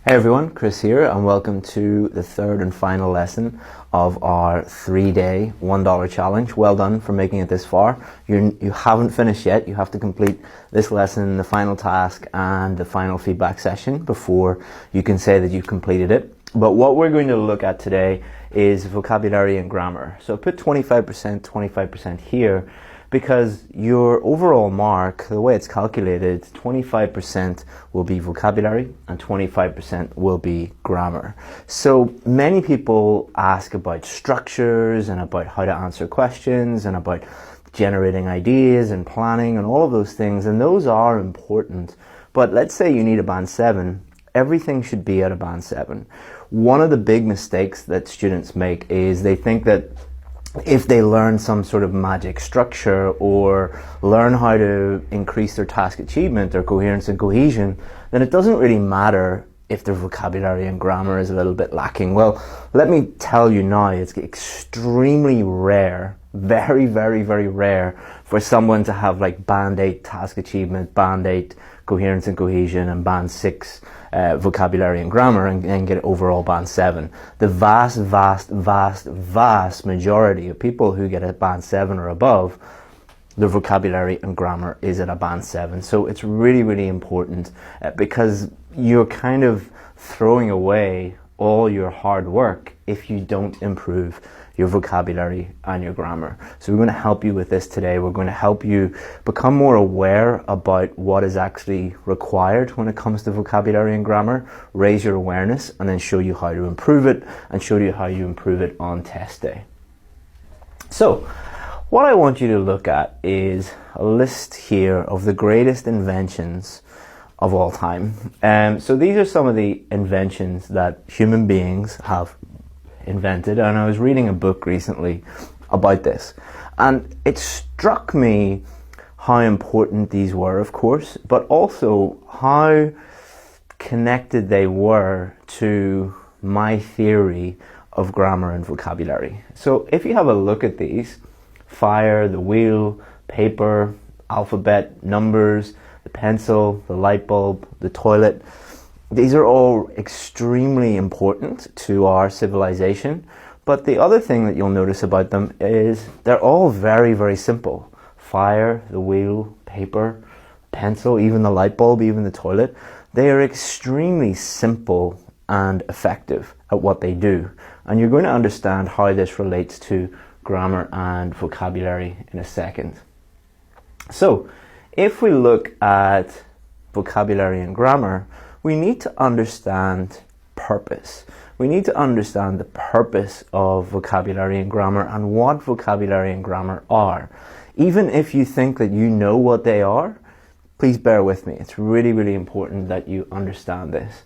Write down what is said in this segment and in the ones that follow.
Hey everyone, Chris here, and welcome to the third and final lesson of our 3-day $1 challenge. Well done for making it this far. You haven't finished yet. You have to complete this lesson, the final task, and the final feedback session before you can say that you've completed it. But what we're going to look at today is vocabulary and grammar. So put 25% here, because your overall mark, the way it's calculated, 25% will be vocabulary and 25% will be grammar. So many people ask about structures and about how to answer questions and about generating ideas and planning and all of those things, and those are important. But let's say you need a band 7, everything should be at a band 7. One of the big mistakes that students make is they think that if they learn some sort of magic structure or learn how to increase their task achievement or coherence and cohesion, then it doesn't really matter if their vocabulary and grammar is a little bit lacking. Well, let me tell you now, it's extremely rare, very rare for someone to have like band 8 task achievement, band 8 coherence and cohesion, and band 6 vocabulary and grammar and get overall band 7. The vast majority of people who get a band 7 or above, their vocabulary and grammar is at a band 7. So it's really important because you're kind of throwing away all your hard work if you don't improve your vocabulary and your grammar. So we're going to help you with this today. We're going to help you become more aware about what is actually required when it comes to vocabulary and grammar, raise your awareness, and then show you how to improve it and show you how you improve it on test day. So what I want you to look at is a list here of the greatest inventions of all time. So these are some of the inventions that human beings have invented, and I was reading a book recently about this, and it struck me how important these were, of course, but also how connected they were to my theory of grammar and vocabulary. So if you have a look at these: fire, the wheel, paper, alphabet, numbers, the pencil, the light bulb, the toilet. These are all extremely important to our civilization, but the other thing that you'll notice about them is they're all very simple. Fire, the wheel, paper, pencil, even the light bulb, even the toilet. They are extremely simple and effective at what they do, and you're going to understand how this relates to grammar and vocabulary in a second. So if we look at vocabulary and grammar, we need to understand purpose. We need to understand the purpose of vocabulary and grammar and what vocabulary and grammar are. Even if you think that you know what they are, please bear with me. It's really important that you understand this.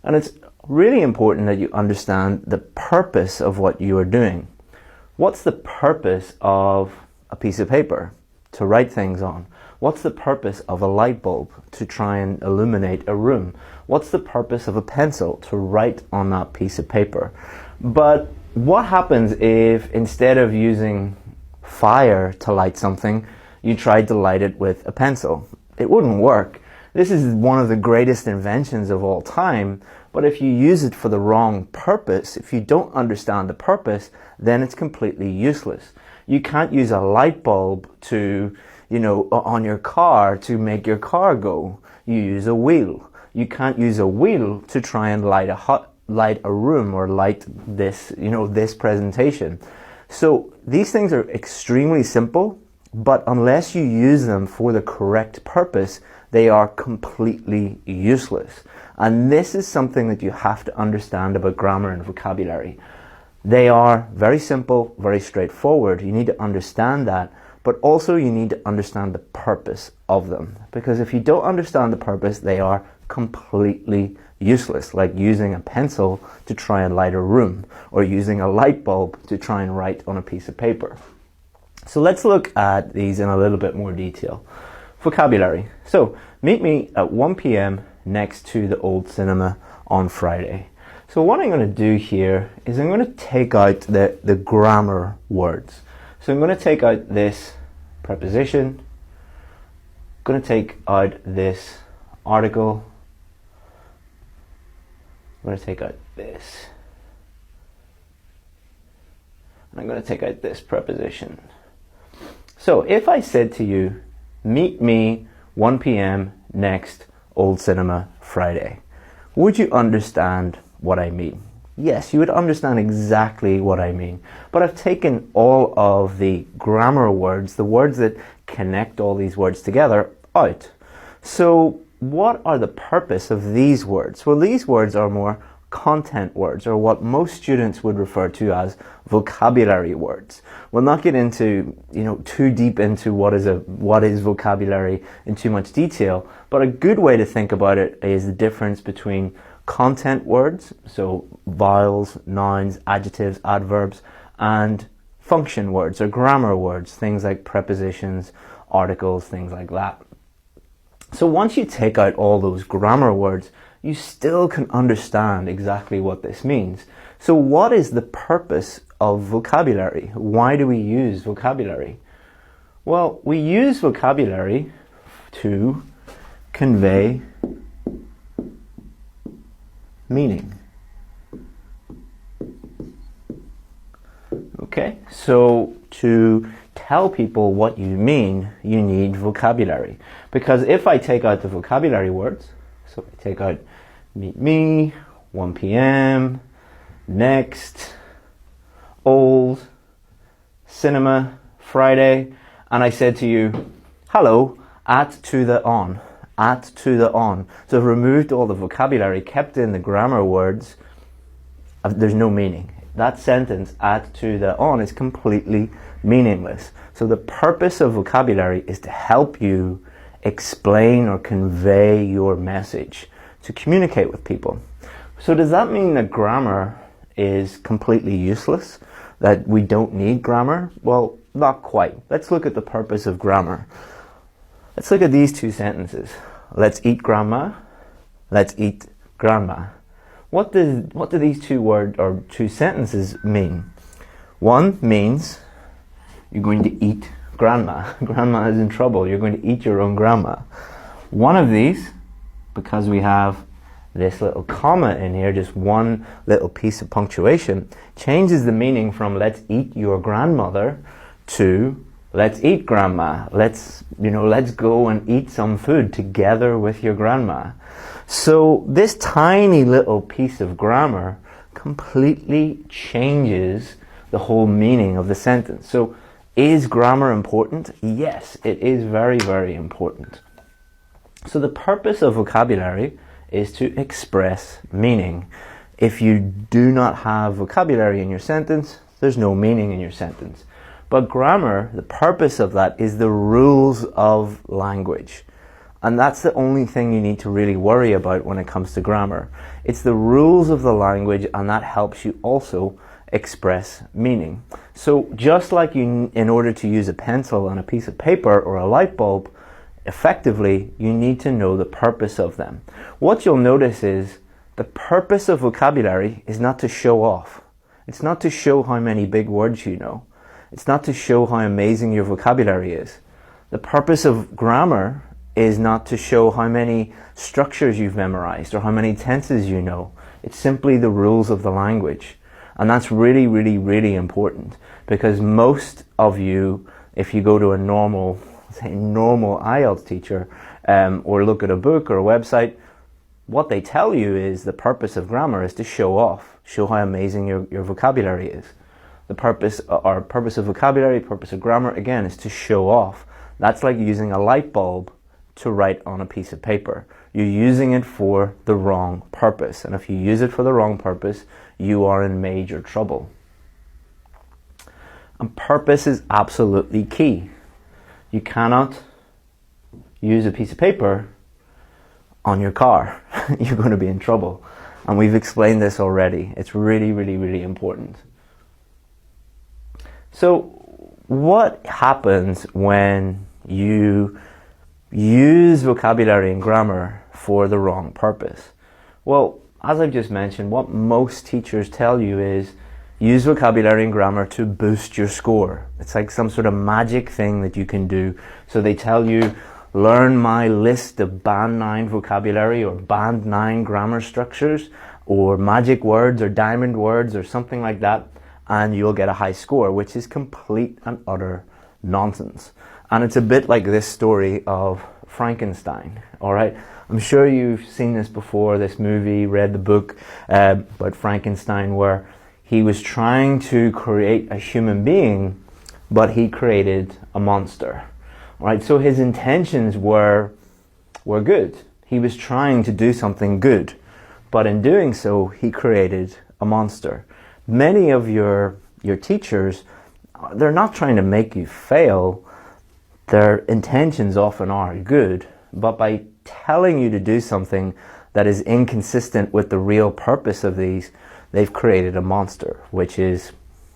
And it's really important that you understand the purpose of what you are doing. What's the purpose of a piece of paper? To write things on. What's the purpose of a light bulb? To try and illuminate a room. What's the purpose of a pencil? To write on that piece of paper. But what happens if instead of using fire to light something, you tried to light it with a pencil? It wouldn't work. This is one of the greatest inventions of all time, but if you use it for the wrong purpose, if you don't understand the purpose, then it's completely useless. You can't use a light bulb to, on your car to make your car go. You use a wheel. You can't use a wheel to try and light a room or light this, this presentation. So these things are extremely simple, but unless you use them for the correct purpose, they are completely useless. And this is something that you have to understand about grammar and vocabulary. They are very simple, very straightforward. You need to understand that, but also you need to understand the purpose of them. Because if you don't understand the purpose, they are completely useless, like using a pencil to try and light a room, or using a light bulb to try and write on a piece of paper. So let's look at these in a little bit more detail. Vocabulary. So meet me at 1 p.m. next to the old cinema on Friday. So what I'm going to do here is I'm going to take out the grammar words. So I'm going to take out this preposition, I'm going to take out this article, I'm going to take out this. And I'm going to take out this preposition. So if I said to you, meet me 1 p.m. next Old Cinema Friday, would you understand what I mean? Yes, you would understand exactly what I mean. But I've taken all of the grammar words, the words that connect all these words together, out. So what are the purpose of these words? Well, these words are more content words, or what most students would refer to as vocabulary words. We'll not get into, too deep into what is vocabulary in too much detail, but a good way to think about it is the difference between content words, so vowels, nouns, adjectives, adverbs, and function words or grammar words, things like prepositions, articles, things like that. So once you take out all those grammar words, you still can understand exactly what this means. So what is the purpose of vocabulary? Why do we use vocabulary? Well, we use vocabulary to convey meaning. Okay, so to tell people what you mean, you need vocabulary. Because if I take out the vocabulary words, so I take out meet me, 1 p.m., next, old, cinema, Friday, and I said to you, hello, at to the on. At to the on. So I've removed all the vocabulary, kept in the grammar words. There's no meaning. That sentence, at to the on, is completely meaningless. So the purpose of vocabulary is to help you explain or convey your message, to communicate with people. So does that mean that grammar is completely useless? That we don't need grammar? Well, not quite. Let's look at the purpose of grammar. Let's look at these two sentences. Let's eat grandma. Let's eat grandma. What do these two sentences mean? One means you're going to eat grandma. Grandma is in trouble. You're going to eat your own grandma. One of these, because we have this little comma in here, just one little piece of punctuation, changes the meaning from let's eat your grandmother to let's eat grandma. Let's go and eat some food together with your grandma. So this tiny little piece of grammar completely changes the whole meaning of the sentence. So is grammar important? Yes, it is very, very important. So the purpose of vocabulary is to express meaning. If you do not have vocabulary in your sentence, there's no meaning in your sentence. But grammar, the purpose of that is the rules of language. And that's the only thing you need to really worry about when it comes to grammar. It's the rules of the language, and that helps you also express meaning. So just like you, in order to use a pencil on a piece of paper or a light bulb, effectively, you need to know the purpose of them. What you'll notice is the purpose of vocabulary is not to show off. It's not to show how many big words you know. It's not to show how amazing your vocabulary is. The purpose of grammar is not to show how many structures you've memorized or how many tenses you know. It's simply the rules of the language. And that's really, really, really important, because most of you, if you go to a normal IELTS teacher or look at a book or a website, what they tell you is the purpose of grammar is to show off, show how amazing your vocabulary is. The purpose of vocabulary, purpose of grammar, again, is to show off. That's like using a light bulb to write on a piece of paper. You're using it for the wrong purpose. And if you use it for the wrong purpose, you are in major trouble. And purpose is absolutely key. You cannot use a piece of paper on your car. You're going to be in trouble. And we've explained this already. It's really, really, really important. So what happens when you use vocabulary and grammar for the wrong purpose? Well, as I've just mentioned, what most teachers tell you is use vocabulary and grammar to boost your score. It's like some sort of magic thing that you can do. So they tell you, learn my list of band 9 vocabulary or band 9 grammar structures or magic words or diamond words or something like that, and you'll get a high score, which is complete and utter nonsense. And it's a bit like this story of Frankenstein, all right? I'm sure you've seen this before, this movie, read the book about Frankenstein, where he was trying to create a human being, but he created a monster, all right? So his intentions were good. He was trying to do something good, but in doing so, he created a monster. Many of your teachers, they're not trying to make you fail. Their intentions often are good, but by telling you to do something that is inconsistent with the real purpose of these, they've created a monster, which is,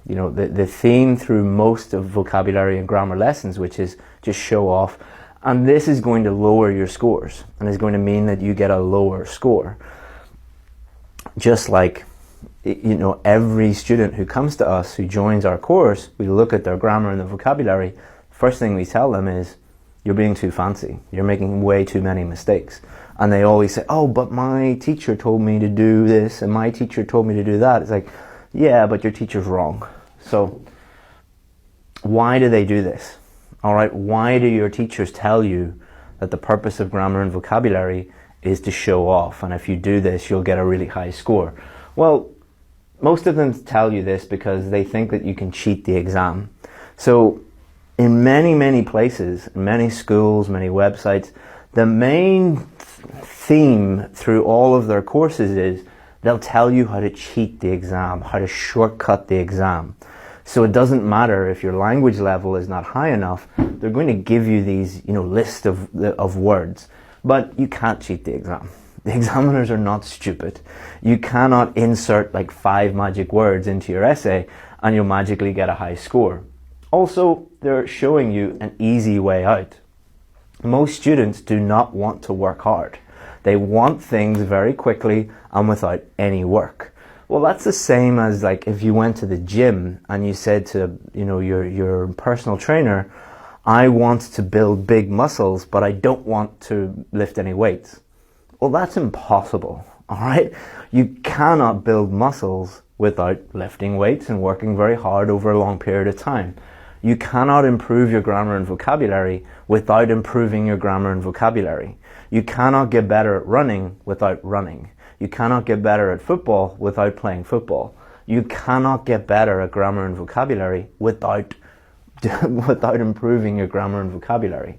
you know, the theme through most of vocabulary and grammar lessons, which is just show off. And this is going to lower your scores and is going to mean that you get a lower score. Just like, you know, every student who comes to us, who joins our course, we look at their grammar and the vocabulary. First thing we tell them is, you're being too fancy. You're making way too many mistakes. And they always say, oh, but my teacher told me to do this and my teacher told me to do that. It's like, yeah, but your teacher's wrong. So why do they do this? All right, why do your teachers tell you that the purpose of grammar and vocabulary is to show off, and if you do this, you'll get a really high score? Well, most of them tell you this because they think that you can cheat the exam. So in many places, many schools, many websites, the main theme through all of their courses is they'll tell you how to cheat the exam, how to shortcut the exam. So it doesn't matter if your language level is not high enough, they're going to give you these, you know, list of words. But you can't cheat the exam. The examiners are not stupid. You cannot insert like 5 magic words into your essay and you'll magically get a high score. Also, they're showing you an easy way out. Most students do not want to work hard. They want things very quickly and without any work. Well, that's the same as like if you went to the gym and you said to, you know, your personal trainer, I want to build big muscles, but I don't want to lift any weights. Well, that's impossible, all right? You cannot build muscles without lifting weights and working very hard over a long period of time. You cannot improve your grammar and vocabulary without improving your grammar and vocabulary. You cannot get better at running without running. You cannot get better at football without playing football. You cannot get better at grammar and vocabulary without improving your grammar and vocabulary.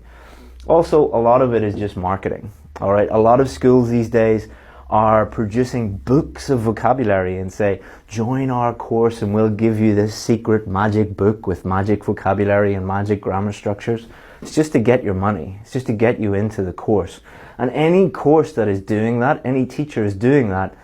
Also, a lot of it is just marketing. All right, a lot of schools these days are producing books of vocabulary and say, join our course and we'll give you this secret magic book with magic vocabulary and magic grammar structures. It's just to get your money. It's just to get you into the course. And any course that is doing that, any teacher is doing that,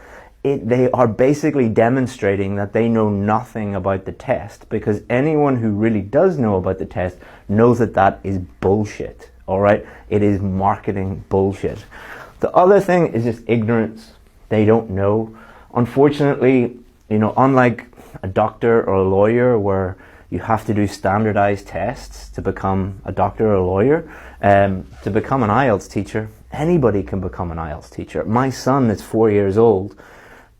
they are basically demonstrating that they know nothing about the test, because anyone who really does know about the test knows that that is bullshit. All right, it is marketing bullshit. The other thing is just ignorance. They don't know. Unfortunately, you know, unlike a doctor or a lawyer where you have to do standardized tests to become a doctor or a lawyer, to become an IELTS teacher, anybody can become an IELTS teacher. My son is 4 years old.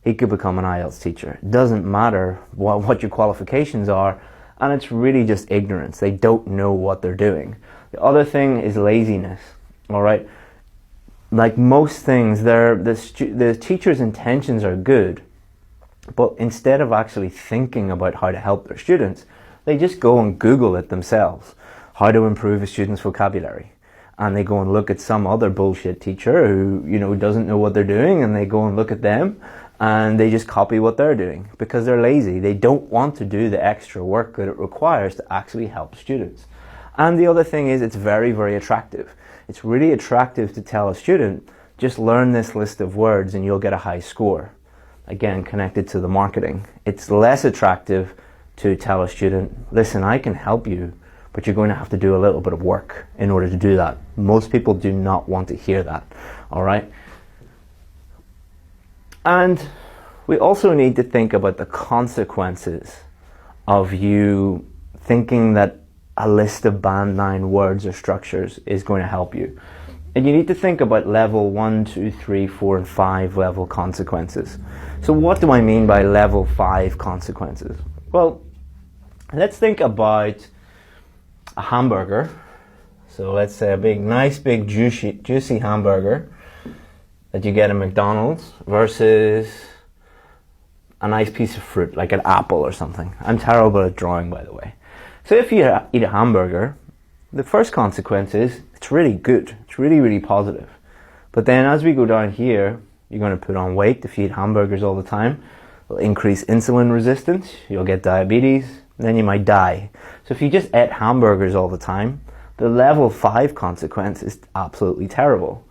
He could become an IELTS teacher. It doesn't matter what your qualifications are, and it's really just ignorance. They don't know what they're doing. The other thing is laziness, all right? Like most things, the teacher's intentions are good, but instead of actually thinking about how to help their students, they just go and Google it themselves, how to improve a student's vocabulary. And they go and look at some other bullshit teacher who, you know, doesn't know what they're doing, and they go and look at them and they just copy what they're doing because they're lazy. They don't want to do the extra work that it requires to actually help students. And the other thing is, it's very, very attractive. It's really attractive to tell a student, just learn this list of words and you'll get a high score. Again, connected to the marketing. It's less attractive to tell a student, listen, I can help you, but you're going to have to do a little bit of work in order to do that. Most people do not want to hear that, all right? And we also need to think about the consequences of you thinking that a list of band 9 words or structures is going to help you. And you need to think about level 1, 2, 3, 4, and 5 level consequences. So what do I mean by level 5 consequences? Well, let's think about a hamburger. So let's say a nice big juicy hamburger that you get at McDonald's versus a nice piece of fruit like an apple or something. I'm terrible at drawing, by the way. So if you eat a hamburger, the first consequence is it's really good. It's really, really positive. But then as we go down here, you're going to put on weight if you eat hamburgers all the time. It'll increase insulin resistance. You'll get diabetes. Then you might die. So if you just ate hamburgers all the time, the level 5 consequence is absolutely terrible.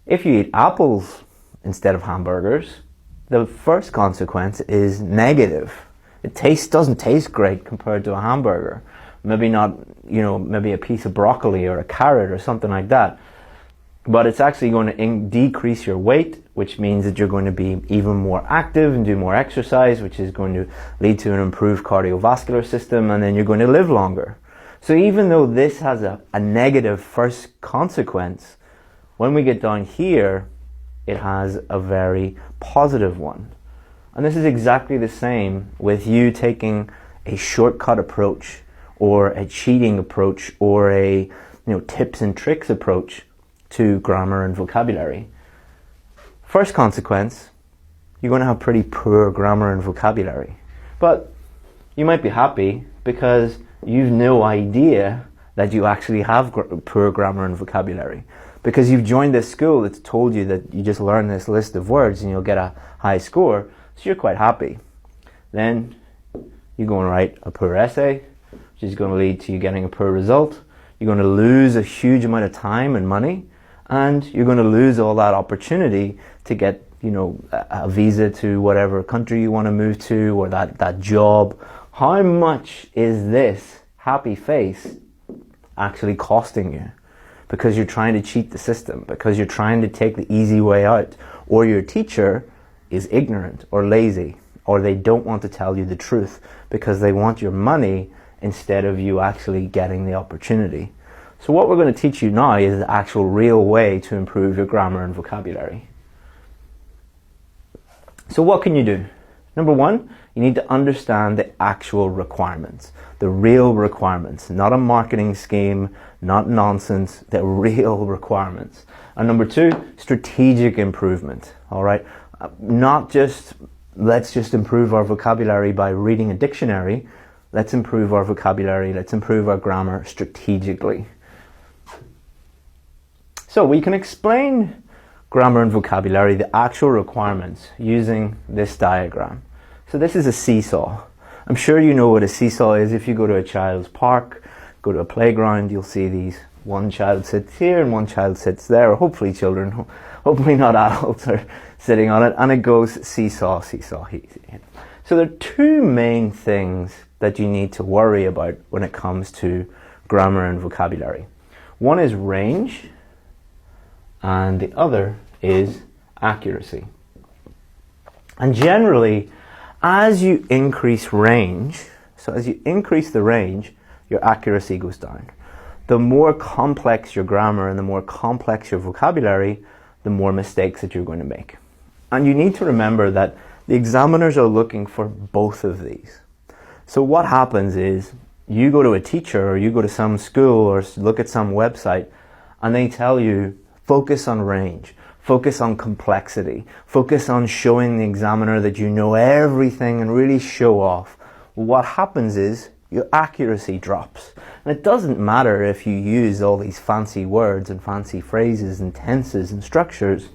If you eat apples instead of hamburgers, the first consequence is negative. It doesn't taste great compared to a hamburger. Maybe not, maybe a piece of broccoli or a carrot or something like that. But it's actually going to decrease your weight, which means that you're going to be even more active and do more exercise, which is going to lead to an improved cardiovascular system, and then you're going to live longer. So even though this has a negative first consequence, when we get down here, it has a very positive one. And this is exactly the same with you taking a shortcut approach or a cheating approach or a tips and tricks approach to grammar and vocabulary. First consequence, you're going to have pretty poor grammar and vocabulary. But you might be happy because you've no idea that you actually have poor grammar and vocabulary. Because you've joined this school that's told you that you just learn this list of words and you'll get a high score, so you're quite happy. Then you're going to write a poor essay, which is going to lead to you getting a poor result. You're going to lose a huge amount of time and money, and you're going to lose all that opportunity to get, a visa to whatever country you want to move to, or that job. How much is this happy face actually costing you? Because you're trying to cheat the system, because you're trying to take the easy way out, or your teacher is ignorant or lazy, or they don't want to tell you the truth because they want your money instead of you actually getting the opportunity. So what we're going to teach you now is the actual real way to improve your grammar and vocabulary. So what can you do? Number one, you need to understand the actual requirements, the real requirements, not a marketing scheme, not nonsense, the real requirements. And number two, strategic improvement, all right? Not just, let's just improve our vocabulary by reading a dictionary. Let's improve our vocabulary, let's improve our grammar strategically. So we can explain grammar and vocabulary, the actual requirements, using this diagram. So this is a seesaw. I'm sure you know what a seesaw is. If you go to a child's park, go to a playground, you'll see these. One child sits here and one child sits there, or hopefully children, hopefully not adults, are sitting on it, and it goes seesaw, seesaw. So there are two main things that you need to worry about when it comes to grammar and vocabulary. One is range, and the other is accuracy. And generally, as you increase range, so as you increase the range, your accuracy goes down. The more complex your grammar and the more complex your vocabulary, the more mistakes that you're going to make. And you need to remember that the examiners are looking for both of these. So what happens is, you go to a teacher or you go to some school or look at some website and they tell you, focus on range. Focus on complexity. Focus on showing the examiner that you know everything and really show off. What happens is your accuracy drops. And it doesn't matter if you use all these fancy words and fancy phrases and tenses and structures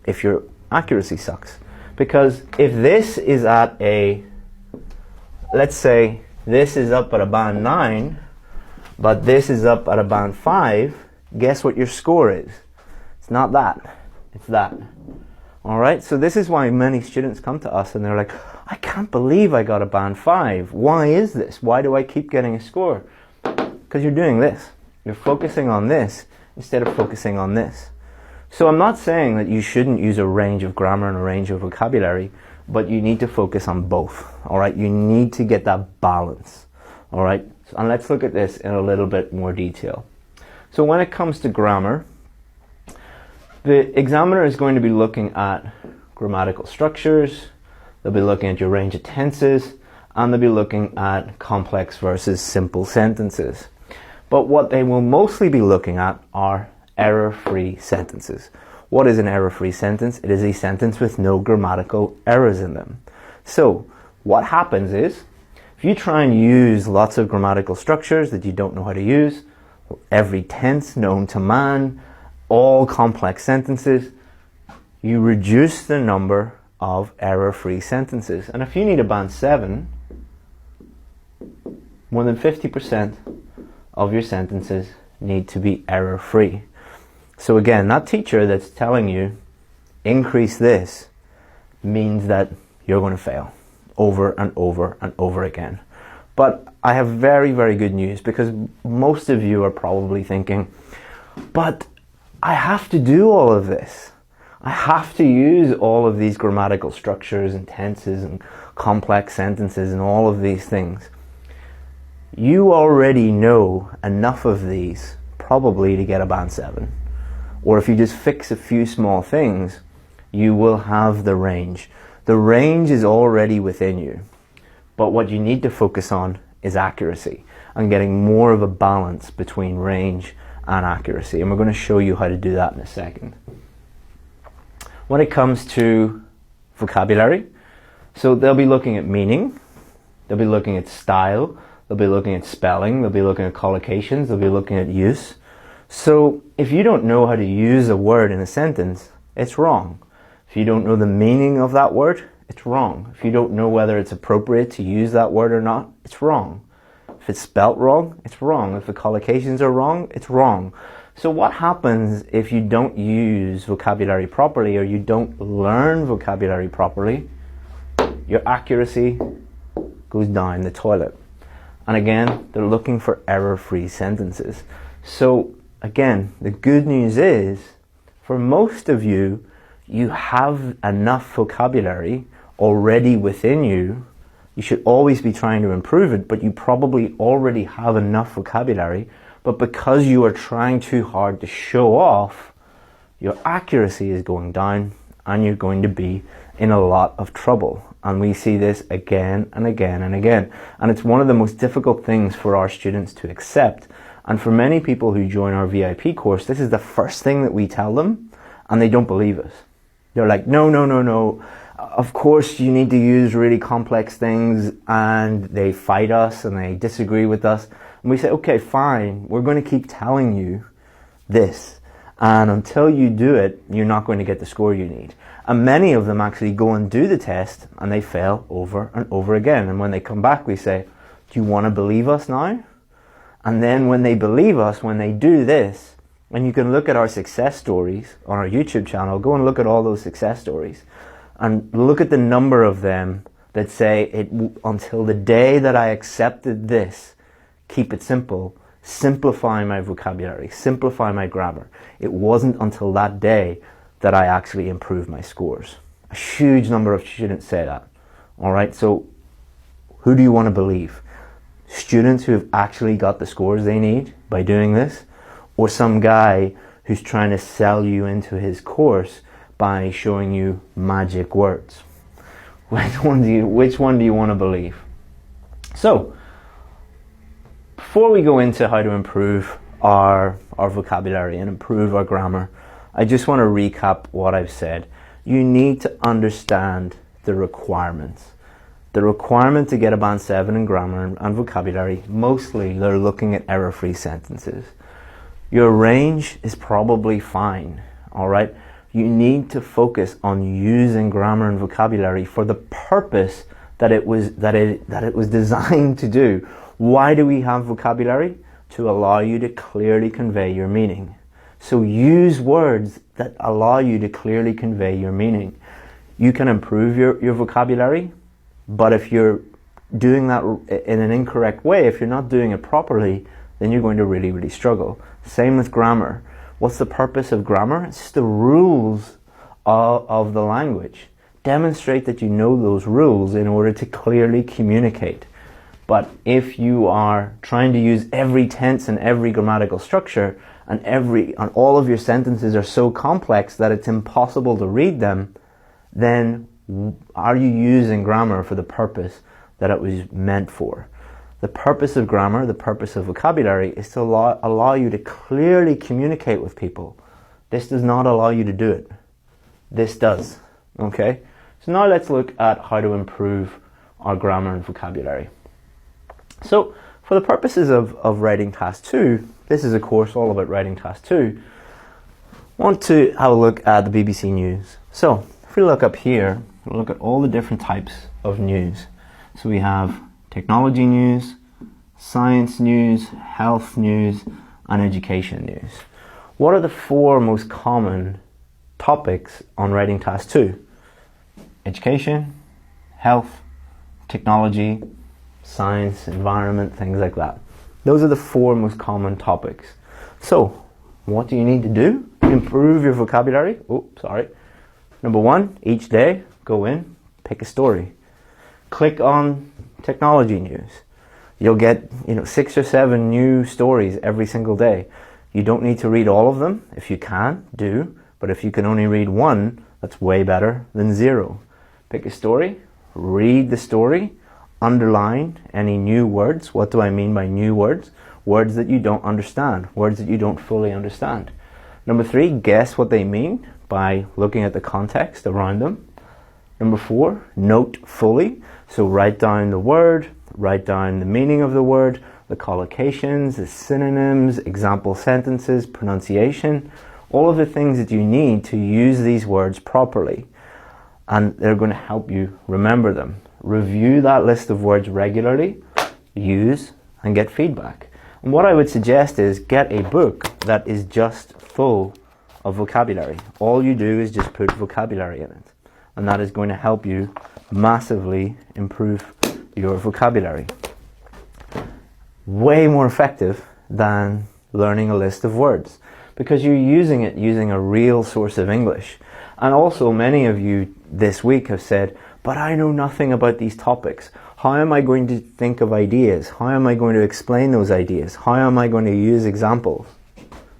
if your accuracy sucks. Because if this is at let's say this is up at a band 9, but this is up at a band 5, guess what your score is? It's not that. It's that. Alright, so this is why many students come to us and they're like, I can't believe I got a band 5. Why is this? Why do I keep getting a score? Because you're doing this. You're focusing on this instead of focusing on this. So I'm not saying that you shouldn't use a range of grammar and a range of vocabulary, but you need to focus on both. Alright, you need to get that balance. Alright, And let's look at this in a little bit more detail. So when it comes to grammar, the examiner is going to be looking at grammatical structures, they'll be looking at your range of tenses, and they'll be looking at complex versus simple sentences. But what they will mostly be looking at are error-free sentences. What is an error-free sentence? It is a sentence with no grammatical errors in them. So what happens is, if you try and use lots of grammatical structures that you don't know how to use, every tense known to man, all complex sentences, you reduce the number of error-free sentences. And if you need a band 7, more than 50% of your sentences need to be error-free. So again, that teacher that's telling you increase this means that you're going to fail over and over and over again. But I have very, very good news, because most of you are probably thinking, but I have to do all of this. I have to use all of these grammatical structures and tenses and complex sentences and all of these things. You already know enough of these probably to get a band 7. Or if you just fix a few small things, you will have the range. The range is already within you. But what you need to focus on is accuracy and getting more of a balance between range and accuracy. And we're going to show you how to do that in a second. When it comes to vocabulary, so they'll be looking at meaning, they'll be looking at style, they'll be looking at spelling, they'll be looking at collocations, they'll be looking at use. So if you don't know how to use a word in a sentence, it's wrong. If you don't know the meaning of that word, it's wrong. If you don't know whether it's appropriate to use that word or not, it's wrong. If it's spelt wrong, it's wrong. If the collocations are wrong, it's wrong. So what happens if you don't use vocabulary properly, or you don't learn vocabulary properly? Your accuracy goes down the toilet. And again, they're looking for error-free sentences. So again, the good news is, for most of you, you have enough vocabulary already within you. You should always be trying to improve it, but you probably already have enough vocabulary. But because you are trying too hard to show off, your accuracy is going down and you're going to be in a lot of trouble. And we see this again and again and again. And it's one of the most difficult things for our students to accept. And for many people who join our VIP course, this is the first thing that we tell them, and they don't believe us. They're like, no, no, no, no. Of course you need to use really complex things, and they fight us and they disagree with us. And we say, okay, fine, we're going to keep telling you this. And until you do it, you're not going to get the score you need. And many of them actually go and do the test and they fail over and over again. And when they come back, we say, do you want to believe us now? And then when they believe us, when they do this, and you can look at our success stories on our YouTube channel, go and look at all those success stories and look at the number of them that say, until the day that I accepted this, keep it simple, simplify my vocabulary, simplify my grammar. It wasn't until that day that I actually improved my scores. A huge number of students say that. All right, so who do you want to believe? Students who have actually got the scores they need by doing this, or some guy who's trying to sell you into his course by showing you magic words? Which one do you want to believe? So, before we go into how to improve our vocabulary and improve our grammar, I just want to recap what I've said. You need to understand the requirements. The requirement to get a band 7 in grammar and vocabulary, mostly they're looking at error-free sentences. Your range is probably fine, all right? You need to focus on using grammar and vocabulary for the purpose that it was designed to do. Why do we have vocabulary? To allow you to clearly convey your meaning. So use words that allow you to clearly convey your meaning. You can improve your vocabulary, but if you're doing that in an incorrect way, if you're not doing it properly, then you're going to really, really struggle. Same with grammar. What's the purpose of grammar? It's just the rules of the language. Demonstrate that you know those rules in order to clearly communicate. But if you are trying to use every tense and every grammatical structure, and all of your sentences are so complex that it's impossible to read them, then are you using grammar for the purpose that it was meant for? The purpose of grammar, the purpose of vocabulary, is to allow you to clearly communicate with people. This does not allow you to do it. This does. Okay? So now let's look at how to improve our grammar and vocabulary. So, for the purposes of writing task 2, this is a course all about writing task 2, I want to have a look at the BBC News. So, if we look up here, we'll look at all the different types of news. So we have technology news, science news, health news, and education news. What are the 4 most common topics on writing task 2? Education, health, technology, science, environment, things like that. Those are the 4 most common topics. So, what do you need to do to improve your vocabulary? Number 1, each day, go in, pick a story. Click on technology news. You'll get 6 or 7 new stories every single day. You don't need to read all of them. If you can, do. But if you can only read 1, that's way better than 0. Pick a story, read the story, underline any new words. What do I mean by new words? Words that you don't understand, words that you don't fully understand. Number 3, guess what they mean by looking at the context around them. Number 4, note fully. So write down the word, write down the meaning of the word, the collocations, the synonyms, example sentences, pronunciation, all of the things that you need to use these words properly. And they're going to help you remember them. Review that list of words regularly, use, and get feedback. And what I would suggest is get a book that is just full of vocabulary. All you do is just put vocabulary in it. And that is going to help you massively improve your vocabulary. Way more effective than learning a list of words, because you're using a real source of English. And also many of you this week have said, but I know nothing about these topics. How am I going to think of ideas? How am I going to explain those ideas? How am I going to use examples?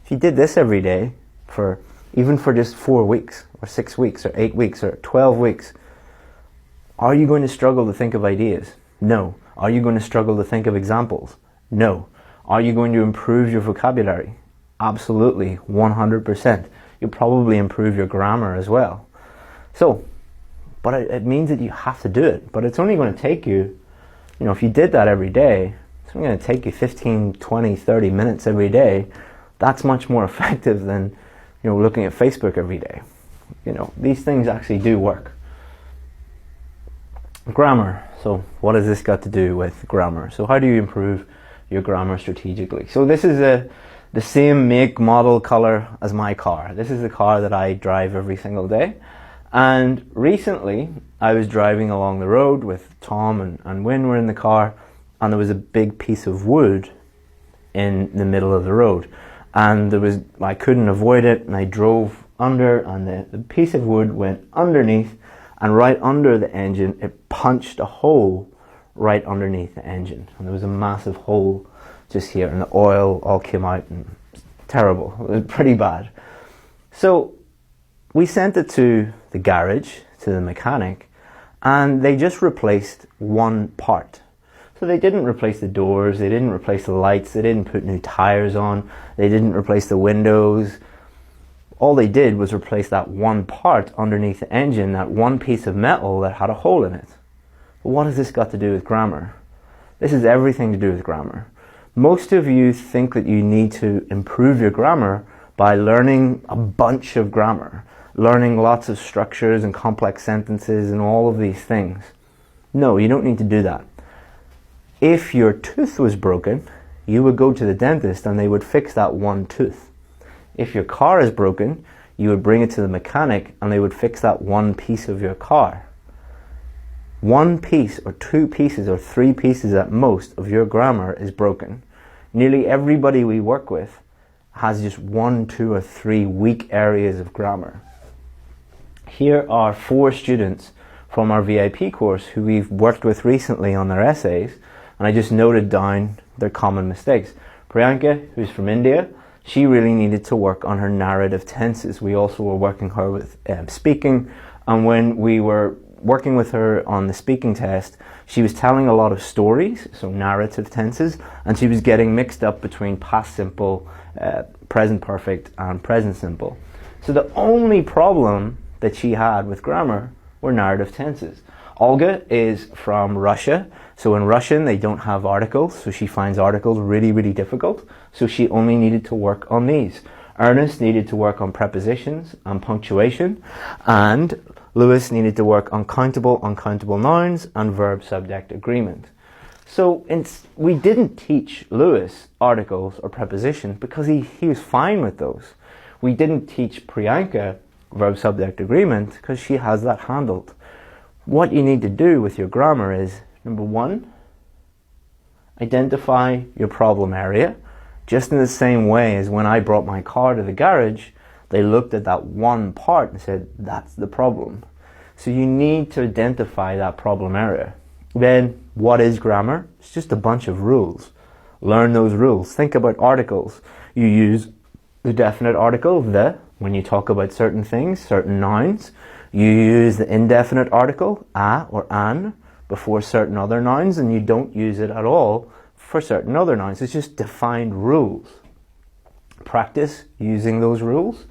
If you did this every day, even for just 4 weeks, or 6 weeks, or 8 weeks, or 12 weeks, are you going to struggle to think of ideas? No. Are you going to struggle to think of examples? No. Are you going to improve your vocabulary? Absolutely, 100%. You'll probably improve your grammar as well. So, but it means that you have to do it. But it's only going to take you, if you did that every day, it's only going to take you 15, 20, 30 minutes every day. That's much more effective than, looking at Facebook every day. These things actually do work. Grammar. So what has this got to do with grammar? So how do you improve your grammar strategically? So this is the same make, model, color as my car. This is the car that I drive every single day. And recently I was driving along the road with Tom and Wynn were in the car, and there was a big piece of wood in the middle of the road. And I couldn't avoid it, and I drove under, and the piece of wood went underneath, and right under the engine, it punched a hole right underneath the engine. And there was a massive hole just here, and the oil all came out, and it was terrible. It was pretty bad. So we sent it to the garage, to the mechanic, and they just replaced one part. So they didn't replace the doors, they didn't replace the lights, they didn't put new tires on, they didn't replace the windows. All they did was replace that one part underneath the engine, that one piece of metal that had a hole in it. But what has this got to do with grammar? This has everything to do with grammar. Most of you think that you need to improve your grammar by learning a bunch of grammar, learning lots of structures and complex sentences and all of these things. No, you don't need to do that. If your tooth was broken, you would go to the dentist and they would fix that one tooth. If your car is broken, you would bring it to the mechanic and they would fix that one piece of your car. One piece or 2 pieces or 3 pieces at most of your grammar is broken. Nearly everybody we work with has just 1, 2 or 3 weak areas of grammar. Here are 4 students from our VIP course who we've worked with recently on their essays, and I just noted down their common mistakes. Priyanka, who's from India, she really needed to work on her narrative tenses. We also were working her with speaking, and when we were working with her on the speaking test, she was telling a lot of stories, so narrative tenses, and she was getting mixed up between past simple, present perfect, and present simple. So the only problem that she had with grammar were narrative tenses. Olga is from Russia, so in Russian they don't have articles, so she finds articles really, really difficult, so she only needed to work on these. Ernest needed to work on prepositions and punctuation, and Lewis needed to work on countable, uncountable nouns and verb-subject agreement. So we didn't teach Lewis articles or prepositions because he was fine with those. We didn't teach Priyanka verb-subject agreement because she has that handled. What you need to do with your grammar is, number one, identify your problem area. Just in the same way as when I brought my car to the garage, they looked at that one part and said, that's the problem. So you need to identify that problem area. Then, what is grammar? It's just a bunch of rules. Learn those rules. Think about articles. You use the definite article, the, when you talk about certain things, certain nouns. You use the indefinite article, a or an, before certain other nouns, and you don't use it at all for certain other nouns. It's just defined rules. Practice using those rules.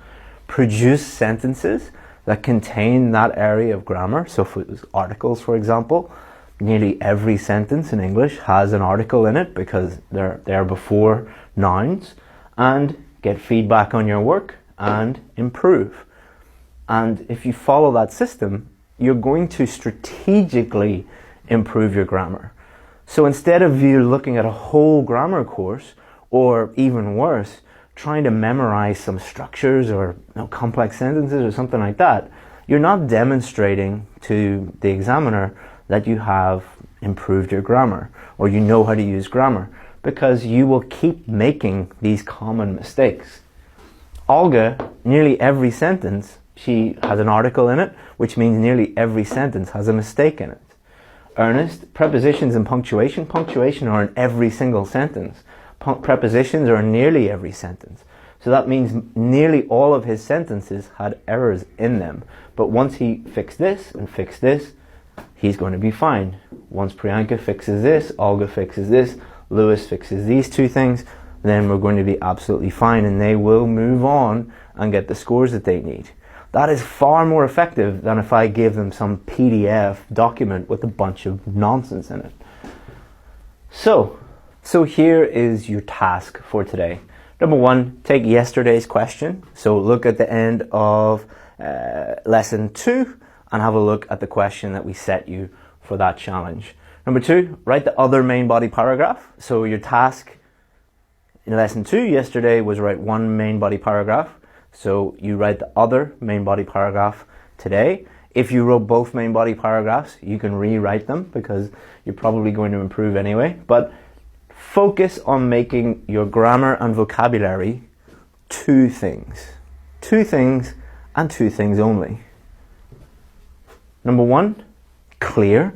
Produce sentences that contain that area of grammar. So if it was articles, for example, nearly every sentence in English has an article in it because they're before nouns. And get feedback on your work and improve. And if you follow that system, you're going to strategically improve your grammar. So instead of you looking at a whole grammar course, or even worse, trying to memorize some structures or complex sentences or something like that, you're not demonstrating to the examiner that you have improved your grammar or you know how to use grammar, because you will keep making these common mistakes. Olga, nearly every sentence, she has an article in it, which means nearly every sentence has a mistake in it. Ernest, prepositions and punctuation. Punctuation are in every single sentence. Prepositions are in nearly every sentence. So that means nearly all of his sentences had errors in them. But once he fixed this and fixed this, he's going to be fine. Once Priyanka fixes this, Olga fixes this, Lewis fixes these two things, then we're going to be absolutely fine, and they will move on and get the scores that they need. That is far more effective than if I gave them some PDF document with a bunch of nonsense in it. So here is your task for today. Number one, take yesterday's question. So look at the end of lesson 2 and have a look at the question that we set you for that challenge. Number 2, write the other main body paragraph. So your task in lesson 2 yesterday was write one main body paragraph. So you write the other main body paragraph today. If you wrote both main body paragraphs, you can rewrite them because you're probably going to improve anyway. But focus on making your grammar and vocabulary two things. Two things and two things only. Number 1, clear.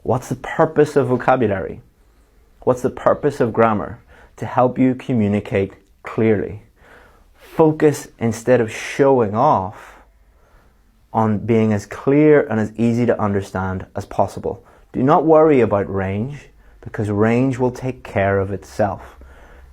What's the purpose of vocabulary? What's the purpose of grammar? To help you communicate clearly. Focus, instead of showing off, on being as clear and as easy to understand as possible. Do not worry about range, because range will take care of itself.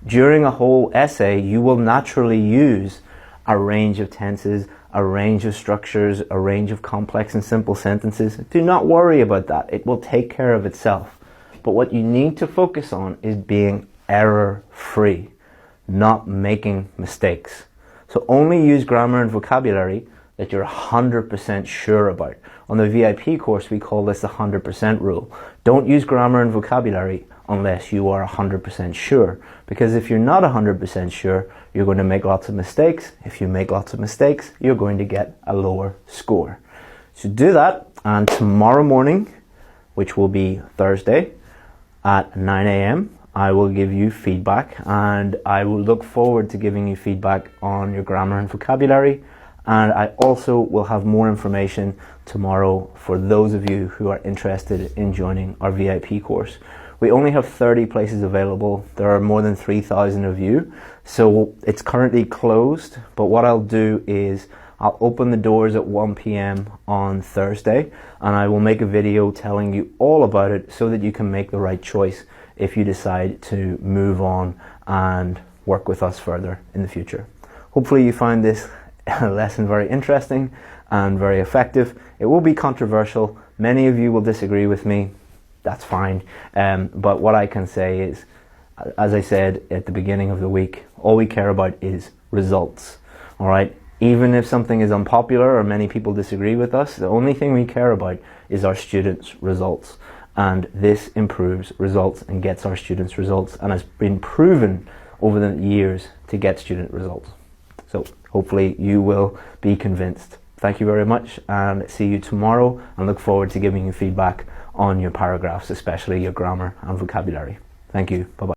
During a whole essay, you will naturally use a range of tenses, a range of structures, a range of complex and simple sentences. Do not worry about that. It will take care of itself. But what you need to focus on is being error-free, not making mistakes. So only use grammar and vocabulary that you're 100% sure about. On the VIP course, we call this the 100% rule. Don't use grammar and vocabulary unless you are 100% sure. Because if you're not 100% sure, you're going to make lots of mistakes. If you make lots of mistakes, you're going to get a lower score. So do that, and tomorrow morning, which will be Thursday at 9 a.m., I will give you feedback, and I will look forward to giving you feedback on your grammar and vocabulary. And I also will have more information tomorrow for those of you who are interested in joining our VIP course, We only have 30 places available. There are more than 3,000 of you, so it's currently closed, but what I'll do is I'll open the doors at 1 p.m. on Thursday, and I will make a video telling you all about it so that you can make the right choice if you decide to move on and work with us further in the future. Hopefully you find this lesson very interesting and very effective. It will be controversial. Many of you will disagree with me. That's fine. But what I can say is, as I said at the beginning of the week, all we care about is results. All right? Even if something is unpopular or many people disagree with us, the only thing we care about is our students' results. And this improves results and gets our students results, and has been proven over the years to get student results. So hopefully you will be convinced. Thank you very much, and see you tomorrow, and look forward to giving you feedback on your paragraphs, especially your grammar and vocabulary. Thank you. Bye-bye.